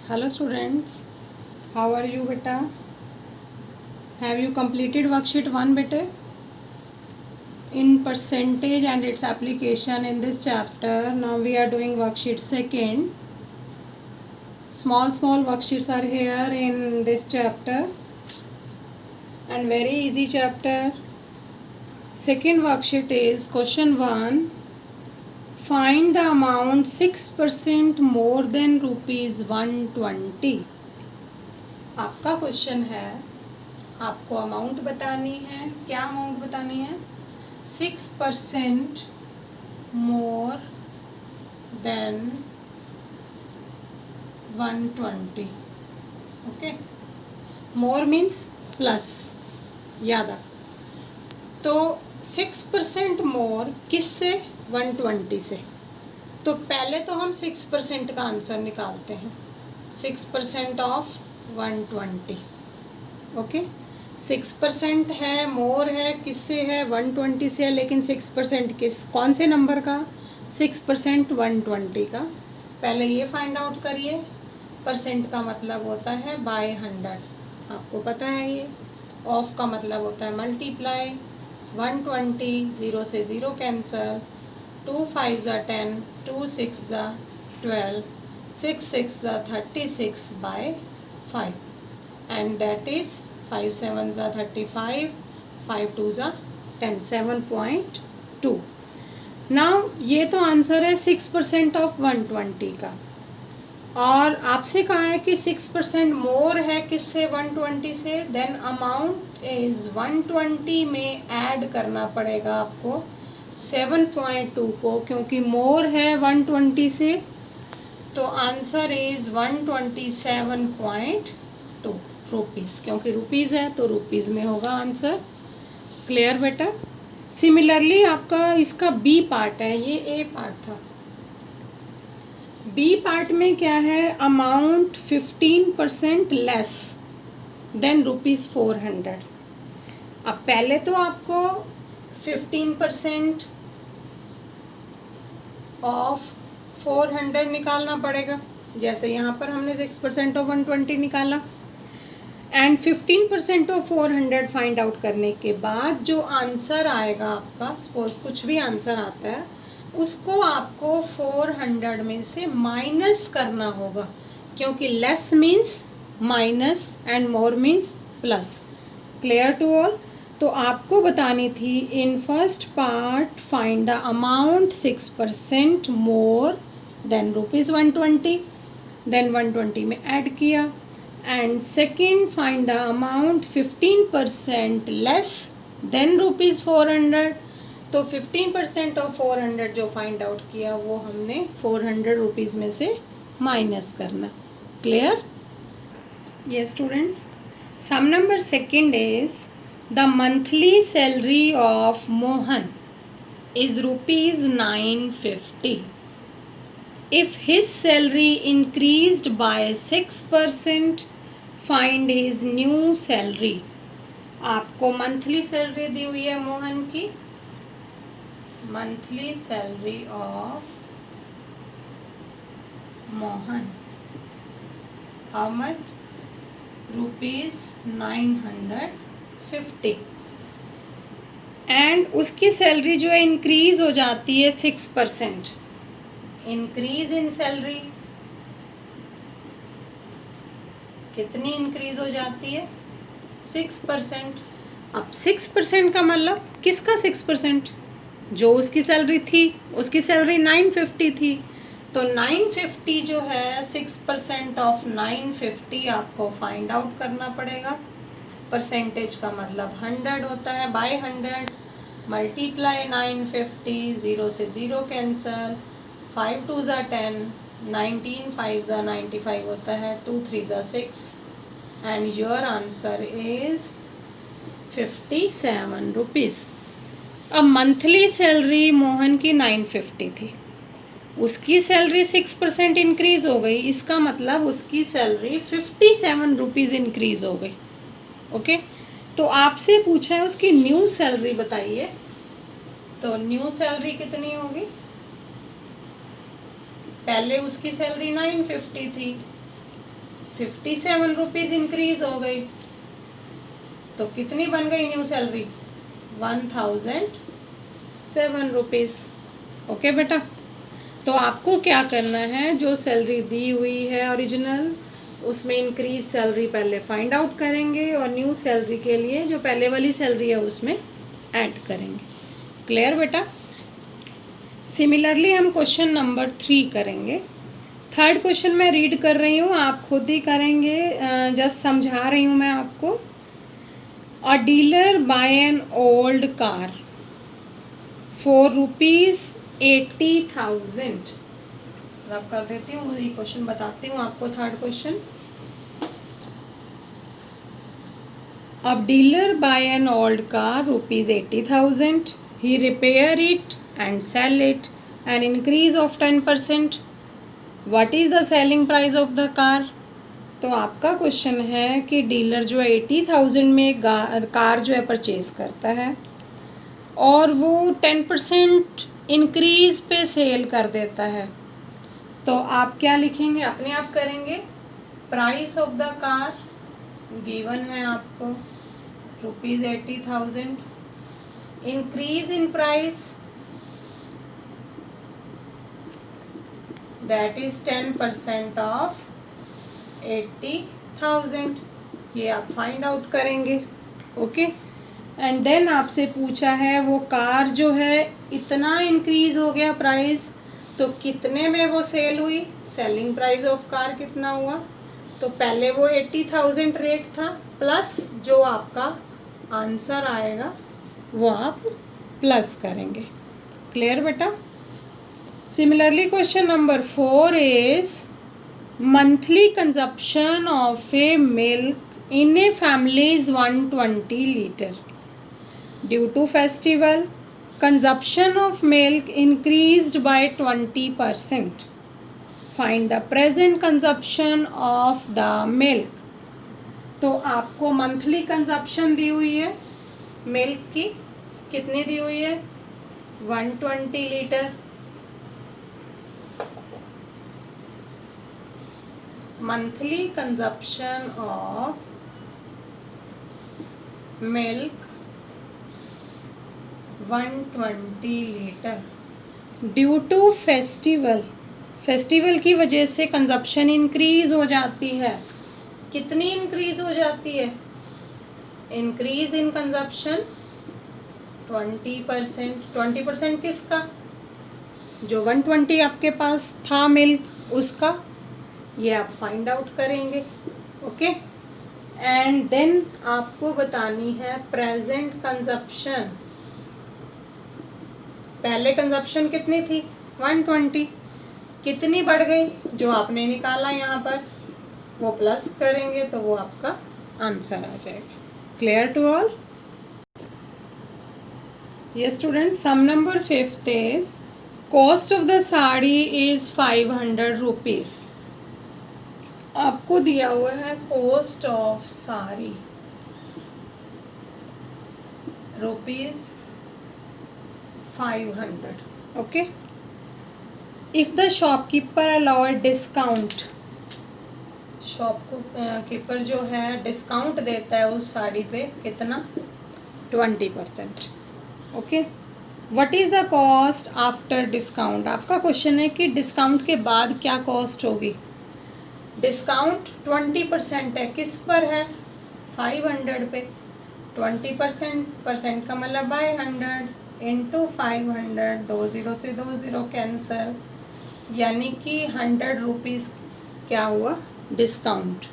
Hello students, how are you beta? Have you completed worksheet 1 beta? In percentage and its application in this chapter, now we are doing worksheet 2nd. Small worksheets are here in this chapter and very easy chapter. Second worksheet is question 1. Find the amount 6% more than rupees 120. आपका question है, आपको amount बतानी है. क्या amount बतानी है? 6% more then 120. Okay, मोर means plus, याद आ. तो 6% मोर किससे? 120 से. तो पहले तो हम 6% का आंसर निकालते हैं. 6% ऑफ 120. ओके, 6% है, मोर है, किससे है? 120 से है. लेकिन 6% किस, कौन से नंबर का? 6% 120 का. पहले ये फाइंड आउट करिए. परसेंट का मतलब होता है बाय 100, आपको पता है ये. ऑफ का मतलब होता है मल्टीप्लाई. 120, 0 से 0 कैंसल. 2 5 ज़ा 10, 2 6 ज़ा 12, 6 6 ज़ा 36 बाय 5, and that is 5 7 ज़ा 35, 5 2 ज़ा 10, 7.2. नाउ ये तो आंसर है 6% ऑफ 120 का. और आपसे कहा है कि 6% मोर है किससे? 120 से. देन अमाउंट इज 120 में ऐड करना पड़ेगा आपको 7.2 को, क्योंकि मोर है 120 से. तो आंसर इज 127.2 रुपीज़, क्योंकि रुपीज़ है तो रुपीज़ में होगा आंसर. क्लियर बेटा? सिमिलरली आपका इसका बी पार्ट है, ये ए पार्ट था. बी पार्ट में क्या है? Amount 15% less than rupees 400. अब पहले तो आपको 15% ऑफ 400 निकालना पड़ेगा. जैसे यहाँ पर हमने 6% ऑफ 120 निकाला. एंड 15% ऑफ 400 फाइंड आउट करने के बाद जो आंसर आएगा आपका, सपोज कुछ भी आंसर आता है, उसको आपको 400 में से माइनस करना होगा, क्योंकि less means minus and more means plus. Clear to all? तो आपको बतानी थी in first part find the amount 6% more than rupees 120. Then 120 में ऐड किया. And second find the amount 15% less than rupees 400. तो 15% ऑफ 400 जो फाइंड आउट किया वो हमने 400 रुपीज़ में से माइनस करना. Clear? Yes students. Sum number second is the monthly salary of Mohan is rupees 950. If his salary increased by 6%, find his new salary. आपको monthly salary दी हुई है मोहन की. Monthly salary of Mohan how much? Rupees 950. And उसकी salary जो है increase हो जाती है 6%. इंक्रीज इन सैलरी कितनी इंक्रीज हो जाती है? 6%. अब 6% का मतलब किसका 6%? जो उसकी सैलरी थी, उसकी सैलरी 950 थी. तो 950 जो है 6% ऑफ 950 आपको फाइंड आउट करना पड़ेगा. परसेंटेज का मतलब 100 होता है, बाय 100 मल्टीप्लाई 950, 0 से 0 कैंसल. 5 2 ज़ा 10, 19 5 ज़ा 95 होता है. 2 3 ज़ा 6 and your answer is 57 rupees. अब मंथली सैलरी मोहन की 950 थी, उसकी सैलरी 6% इंक्रीज हो गई. इसका मतलब उसकी सैलरी 57 रुपीज़ इंक्रीज हो गई. ओके, तो आपसे पूछा है उसकी न्यू सैलरी बताइए. तो न्यू सैलरी कितनी होगी? पहले उसकी सैलरी 950 थी, 57 रुपीज़ इंक्रीज हो गई, तो कितनी बन गई न्यू सैलरी? 1007 रुपीज़। ओके बेटा, तो आपको क्या करना है, जो सैलरी दी हुई है ओरिजिनल, उसमें इंक्रीज सैलरी पहले फाइंड आउट करेंगे और न्यू सैलरी के लिए जो पहले वाली सैलरी है उसमें ऐड करेंगे। क्लियर बेटा? सिमिलरली हम क्वेश्चन नंबर 3 करेंगे। थर्ड क्वेश्चन मैं रीड कर रही हूँ, आप खुद ही करेंगे, जस्ट समझा रही हूँ मैं आपको। A dealer buy an old car for ₹80,000। रब कर देती हूँ, ये क्वेश्चन बताती हूँ आपको। थर्ड क्वेश्चन, अब dealer buy an old car ₹80,000, he repair it and sell it an increase of 10%. What is the selling price of the car? तो आपका क्वेश्चन है कि डीलर जो है 80,000 में कार जो है परचेज करता है और वो 10% इंक्रीज पे सेल कर देता है, तो आप क्या लिखेंगे? अपने आप करेंगे। Price of the car given है आपको ₹80,000, increase in price that is 10% of 80,000, ये आप फाइंड आउट करेंगे। ओके, एंड देन आपसे पूछा है वो कार जो है इतना इंक्रीज हो गया प्राइस, तो कितने में वो सेल हुई? सेलिंग प्राइस ऑफ कार कितना हुआ? तो पहले वो 80,000 रेट था, प्लस जो आपका आंसर आएगा वो आप प्लस करेंगे। क्लियर बेटा? Similarly question number 4 is monthly consumption of a milk in a family is 120 litre. Due to festival consumption of milk increased by 20%. Find the present consumption of the milk. तो आपको monthly consumption दी हुई है milk की, कितनी दी हुई है? 120 litre. Monthly consumption of milk 120 litre. Due to festival की वजह से कंजप्शन इंक्रीज हो जाती है। कितनी इंक्रीज हो जाती है? Increase in consumption 20%। 20% किसका? जो 120 आपके पास था मिल्क उसका, ये आप फाइंड आउट करेंगे। ओके, एंड देन आपको बतानी है प्रेजेंट कंजप्शन। पहले कंजप्शन कितनी थी? 120। कितनी बढ़ गई? जो आपने निकाला यहाँ पर वो प्लस करेंगे तो वो आपका आंसर आ जाएगा। Clear to all? Yes student, sum number 5 is cost of the sari is 500 rupees. आपको दिया हुआ है cost of sari ₹500। Okay, if the shopkeeper allowed discount, shopkeeper जो है डिस्काउंट देता है उस साड़ी पे, कितना? 20%। Okay, what is the cost after discount? आपका क्वेश्चन है कि डिस्काउंट के बाद क्या कॉस्ट होगी। डिस्काउंट 20% है, किस पर है? 500 पे। 20% का मतलब बाय 100 इंटू 500, 2 0 से 2 0 कैंसल, यानी कि 100 रुपीज़ क्या हुआ? डिस्काउंट।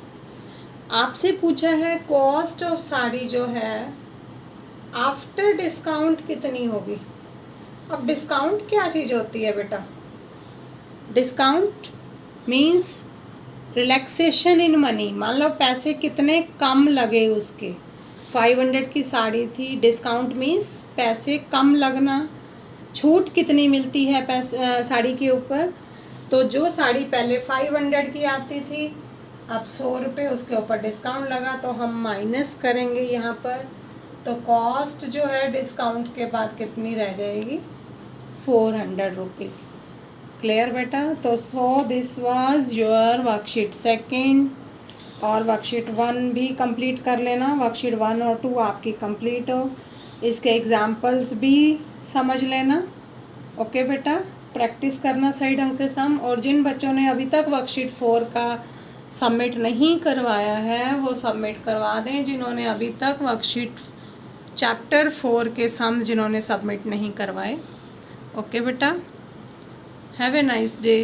आपसे पूछा है कॉस्ट ऑफ साड़ी जो है आफ्टर डिस्काउंट कितनी होगी। अब डिस्काउंट क्या चीज़ होती है बेटा? Discount means relaxation in money. मान लो पैसे कितने कम लगे उसके, 500 की साड़ी थी, डिस्काउंट मीन्स पैसे कम लगना। छूट कितनी मिलती है साड़ी के ऊपर? तो जो साड़ी पहले 500 की आती थी, अब 100 रुपये उसके ऊपर डिस्काउंट लगा, तो हम माइनस करेंगे यहाँ पर, तो कॉस्ट जो है डिस्काउंट के बाद कितनी रह जाएगी? 400 रुपीज़। क्लियर बेटा? तो so this was your worksheet second. और वर्कशीट 1 भी कंप्लीट कर लेना। वर्कशीट 1 और 2 आपकी कंप्लीट हो, इसके एग्जाम्पल्स भी समझ लेना। ओके बेटा, प्रैक्टिस करना सही ढंग से सम। और जिन बच्चों ने अभी तक वर्कशीट 4 का सबमिट नहीं करवाया है वो सबमिट करवा दें, जिन्होंने अभी तक वर्कशीट चैप्टर 4 के सम्स जिन्होंने सबमिट नहीं करवाए। ओके बेटा, हैव ए नाइस डे।